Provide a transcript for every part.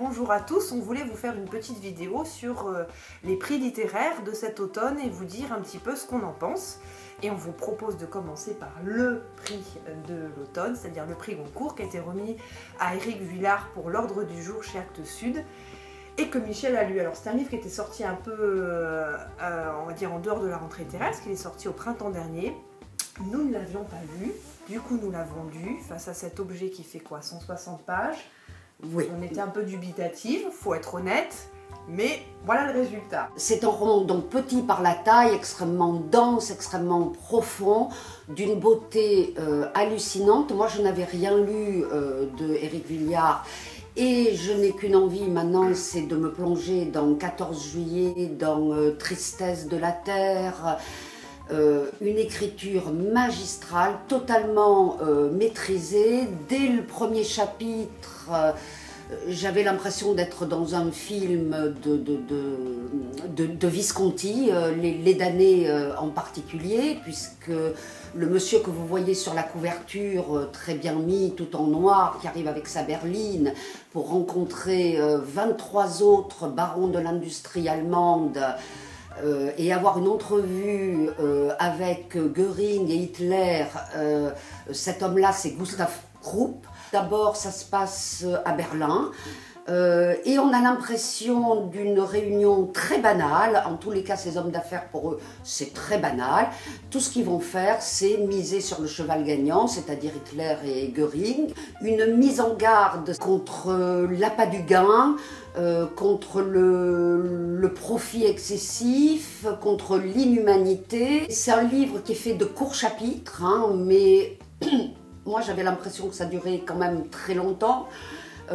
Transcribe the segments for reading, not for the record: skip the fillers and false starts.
bonjour à tous. On voulait vous faire une petite vidéo sur les prix littéraires de cet automne et vous dire un petit peu ce qu'on en pense. Et on vous propose de commencer par le prix de l'automne, c'est-à-dire le prix Goncourt qui a été remis à Éric Vuillard pour l'Ordre du Jour chez Actes Sud et que Michel a lu. Alors c'est un livre qui était sorti un peu, on va dire, en dehors de la rentrée littéraire, parce qu'il est sorti au printemps dernier. Nous ne l'avions pas lu, du coup nous l'avons lu face à cet objet qui fait quoi, 160 pages. Oui. On était un peu dubitatifs, faut être honnête, mais voilà le résultat. C'est un roman donc petit par la taille, extrêmement dense, extrêmement profond, d'une beauté hallucinante. Moi je n'avais rien lu de Éric Vuillard et je n'ai qu'une envie maintenant, c'est de me plonger dans 14 juillet, dans Tristesse de la Terre. Une écriture magistrale, totalement maîtrisée. Dès le premier chapitre, j'avais l'impression d'être dans un film de Visconti, les damnés en particulier, puisque le monsieur que vous voyez sur la couverture, très bien mis, tout en noir, qui arrive avec sa berline pour rencontrer 23 autres barons de l'industrie allemande, et avoir une entrevue avec Göring et Hitler, cet homme-là c'est Gustav Krupp. D'abord ça se passe à Berlin et on a l'impression d'une réunion très banale. En tous les cas ces hommes d'affaires, pour eux c'est très banal. Tout ce qu'ils vont faire c'est miser sur le cheval gagnant, c'est-à-dire Hitler et Göring. Une mise en garde contre l'appât du gain, contre le profit excessif, contre l'inhumanité. C'est un livre qui est fait de courts chapitres, hein, mais moi j'avais l'impression que ça durait quand même très longtemps.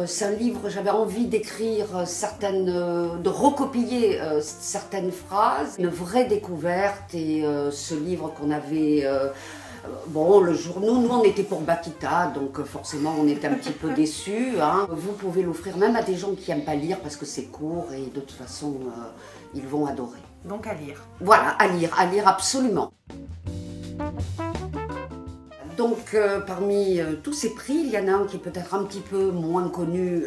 C'est un livre, j'avais envie d'écrire de recopier certaines phrases. Une vraie découverte, et ce livre qu'on avait... bon, le jour, nous on était pour Bakita, donc forcément on était un petit peu déçus. Hein. Vous pouvez l'offrir même à des gens qui n'aiment pas lire parce que c'est court et de toute façon ils vont adorer. Donc à lire. Voilà, à lire absolument. Donc parmi tous ces prix, il y en a un qui est peut-être un petit peu moins connu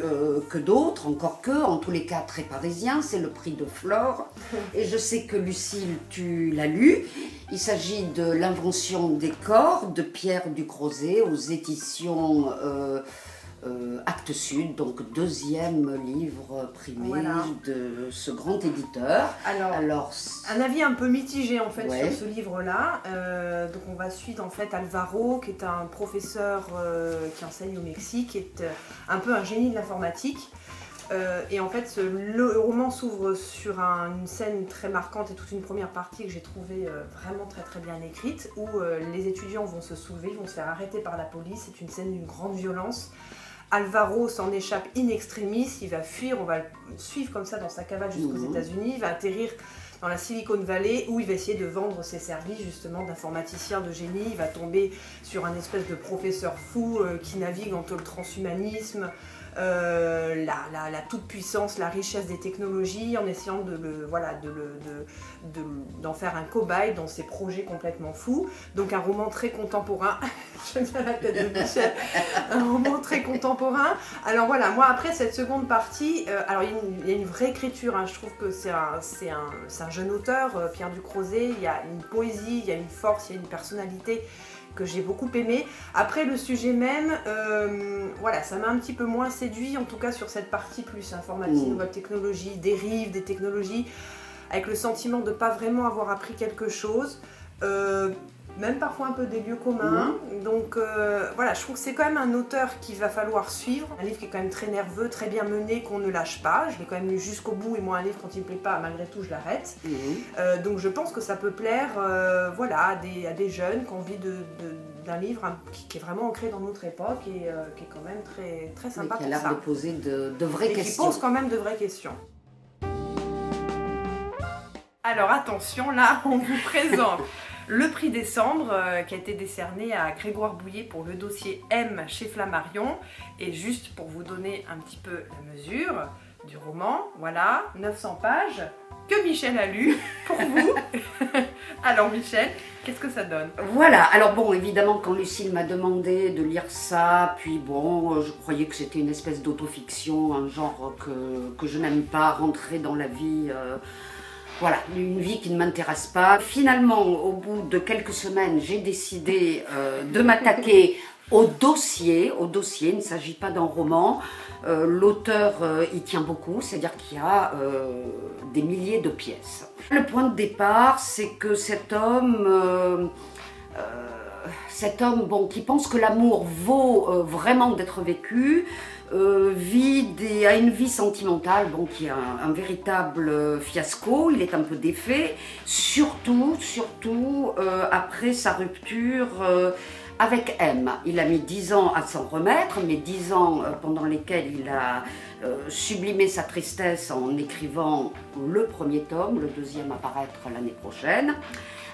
que d'autres, encore que, en tous les cas très parisien, c'est le prix de Flore. Et je sais que Lucille, tu l'as lu. Il s'agit de L'invention des corps de Pierre Ducrozet aux éditions Actes Sud, donc deuxième livre primé, voilà, de ce grand éditeur. Alors, un avis un peu mitigé en fait, ouais, sur ce livre-là. Donc on va suivre en fait Alvaro, qui est un professeur qui enseigne au Mexique, qui est un peu un génie de l'informatique. Et en fait, le roman s'ouvre sur une scène très marquante et toute une première partie que j'ai trouvée vraiment très bien écrite, où les étudiants vont se soulever, ils vont se faire arrêter par la police. C'est une scène d'une grande violence. Alvaro s'en échappe in extremis, il va fuir, on va le suivre comme ça dans sa cavale jusqu'aux États-Unis, il va atterrir dans la Silicon Valley où il va essayer de vendre ses services justement d'informaticien de génie. Il va tomber sur un espèce de professeur fou qui navigue entre le transhumanisme, la toute-puissance, la richesse des technologies, en essayant d'en faire un cobaye dans ses projets complètement fous. Donc un roman très contemporain, je viens à la tête de Michel, un roman très contemporain. Alors voilà, moi après cette seconde partie, alors il y a une vraie écriture, hein. Je trouve que c'est un jeune auteur, Pierre Ducrozet, il y a une poésie, il y a une force, il y a une personnalité que j'ai beaucoup aimé. Après le sujet même, voilà, ça m'a un petit peu moins séduit, en tout cas sur cette partie plus informatique, nouvelle technologie, dérive des technologies, avec le sentiment de ne pas vraiment avoir appris quelque chose, même parfois un peu des lieux communs. Donc voilà, je trouve que c'est quand même un auteur qu'il va falloir suivre, un livre qui est quand même très nerveux, très bien mené, qu'on ne lâche pas. Je l'ai quand même lu jusqu'au bout, et moi un livre quand il me plaît pas, malgré tout je l'arrête. Donc je pense que ça peut plaire, voilà, à des jeunes qui ont envie d'un livre qui est vraiment ancré dans notre époque et qui est quand même très sympa. Mais qui a l'air de poser de vraies questions. Qui pose quand même de vraies questions. Alors attention, là on vous présente le prix décembre qui a été décerné à Grégoire Bouillet pour le dossier M chez Flammarion. Et juste pour vous donner un petit peu la mesure, du roman, voilà, 900 pages, que Michel a lu pour vous. Alors Michel, qu'est-ce que ça donne? Voilà, alors bon, évidemment, quand Lucille m'a demandé de lire ça, puis bon, je croyais que c'était une espèce d'autofiction, un genre que je n'aime pas, rentrer dans la vie, voilà, une vie qui ne m'intéresse pas. Finalement, au bout de quelques semaines, j'ai décidé de m'attaquer au dossier, il ne s'agit pas d'un roman. L'auteur y tient beaucoup, c'est-à-dire qu'il y a des milliers de pièces. Le point de départ, c'est que cet homme, bon, qui pense que l'amour vaut vraiment d'être vécu, a une vie sentimentale bon, qui est un véritable fiasco. Il est un peu défait, surtout après sa rupture avec M. Il a mis 10 ans à s'en remettre, mais 10 ans pendant lesquels il a sublimé sa tristesse en écrivant le premier tome, le deuxième apparaître l'année prochaine.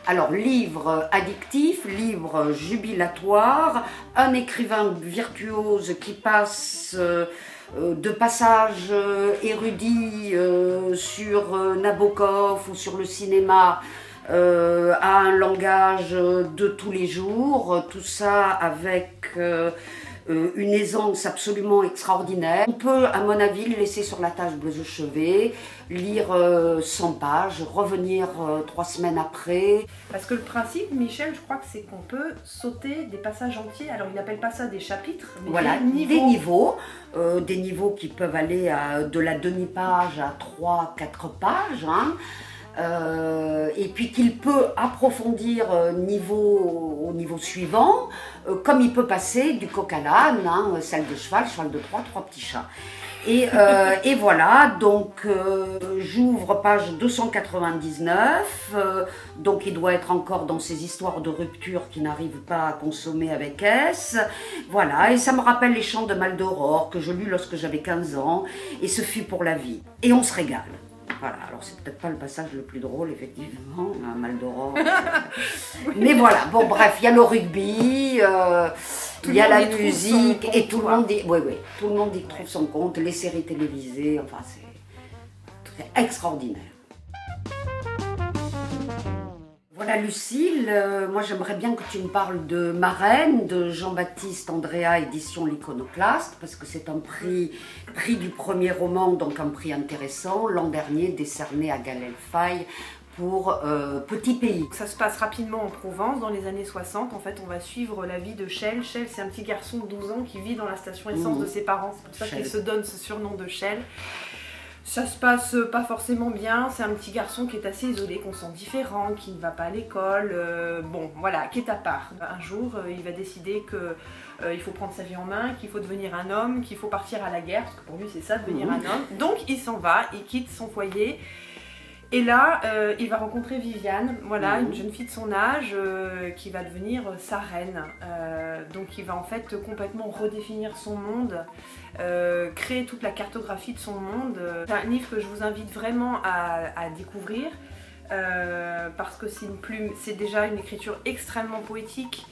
Alors, livre addictif, livre jubilatoire, un écrivain virtuose qui passe de passages érudits sur Nabokov ou sur le cinéma à un langage de tous les jours, tout ça avec une aisance absolument extraordinaire. On peut, à mon avis, le laisser sur la table de chevet, lire 100 pages, revenir 3 semaines après. Parce que le principe, Michel, je crois que c'est qu'on peut sauter des passages entiers. Alors, il n'appelle pas ça des chapitres, mais voilà, des niveaux qui peuvent aller de la demi-page à 3-4 pages. Hein. Et puis qu'il peut approfondir au niveau suivant, comme il peut passer du coq à l'âne, hein, selle de cheval, cheval de Troie, 3 petits chats. Et voilà, donc j'ouvre page 299, donc il doit être encore dans ces histoires de rupture qui n'arrivent pas à consommer avec S. Voilà, et ça me rappelle les chants de Maldoror que je lus lorsque j'avais 15 ans, et ce fut pour la vie. Et on se régale. Voilà, alors c'est peut-être pas le passage le plus drôle, effectivement, un Maldoror. Mais voilà, bon bref, il y a le rugby, il y a la musique, et tout le monde dit, tout le monde y trouve son compte, les séries télévisées, enfin c'est extraordinaire. Voilà Lucille, moi j'aimerais bien que tu me parles de Marraine, de Jean-Baptiste Andréa, édition L'Iconoclaste, parce que c'est un prix du premier roman, donc un prix intéressant, l'an dernier décerné à Gaël Faye pour Petit Pays. Ça se passe rapidement en Provence, dans les années 60. En fait, on va suivre la vie de Shell. Shell, c'est un petit garçon de 12 ans qui vit dans la station essence de ses parents. C'est pour ça qu'il se donne ce surnom de Shell. Ça se passe pas forcément bien, c'est un petit garçon qui est assez isolé, qu'on sent différent, qui ne va pas à l'école, bon voilà, qui est à part. Un jour, il va décider qu'il faut prendre sa vie en main, qu'il faut devenir un homme, qu'il faut partir à la guerre, parce que pour lui c'est ça, devenir un homme. Donc il s'en va, il quitte son foyer. Et là, il va rencontrer Viviane, voilà, une jeune fille de son âge qui va devenir sa reine. Donc il va en fait complètement redéfinir son monde, créer toute la cartographie de son monde. C'est un livre que je vous invite vraiment à découvrir parce que c'est déjà une écriture extrêmement poétique.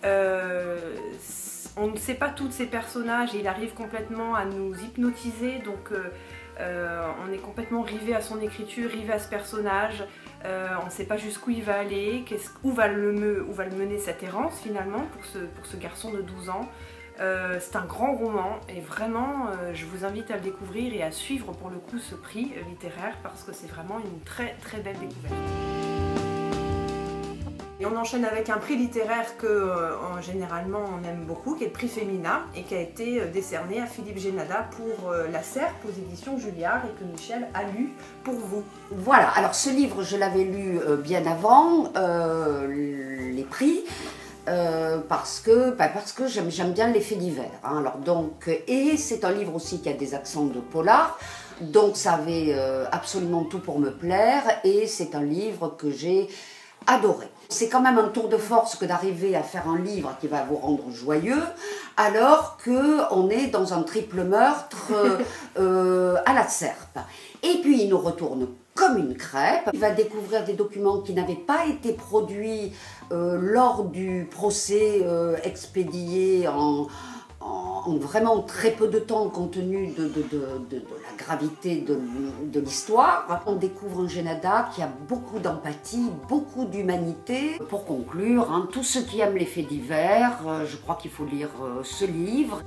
On ne sait pas tous ces personnages et il arrive complètement à nous hypnotiser, donc on est complètement rivé à son écriture, rivé à ce personnage. On ne sait pas jusqu'où il va aller, où va le mener cette errance finalement pour ce garçon de 12 ans. C'est un grand roman et vraiment je vous invite à le découvrir et à suivre pour le coup ce prix littéraire parce que c'est vraiment une très très belle découverte. Et on enchaîne avec un prix littéraire que généralement on aime beaucoup, qui est le prix Femina et qui a été décerné à Philippe Génada pour La Serpe aux éditions Julliard et que Michel a lu pour vous. Voilà, alors ce livre je l'avais lu bien avant les prix. Parce que j'aime bien les faits divers. Hein. Alors donc, et c'est un livre aussi qui a des accents de polar, donc ça avait absolument tout pour me plaire et c'est un livre que j'ai adoré. C'est quand même un tour de force que d'arriver à faire un livre qui va vous rendre joyeux alors qu'on est dans un triple meurtre à la Serpe. Et puis il nous retourne comme une crêpe. Il va découvrir des documents qui n'avaient pas été produits lors du procès expédié en en vraiment très peu de temps compte tenu de la gravité de l'histoire. On découvre un Génada qui a beaucoup d'empathie, beaucoup d'humanité. Pour conclure, tous ceux qui aiment les faits divers, je crois qu'il faut lire ce livre.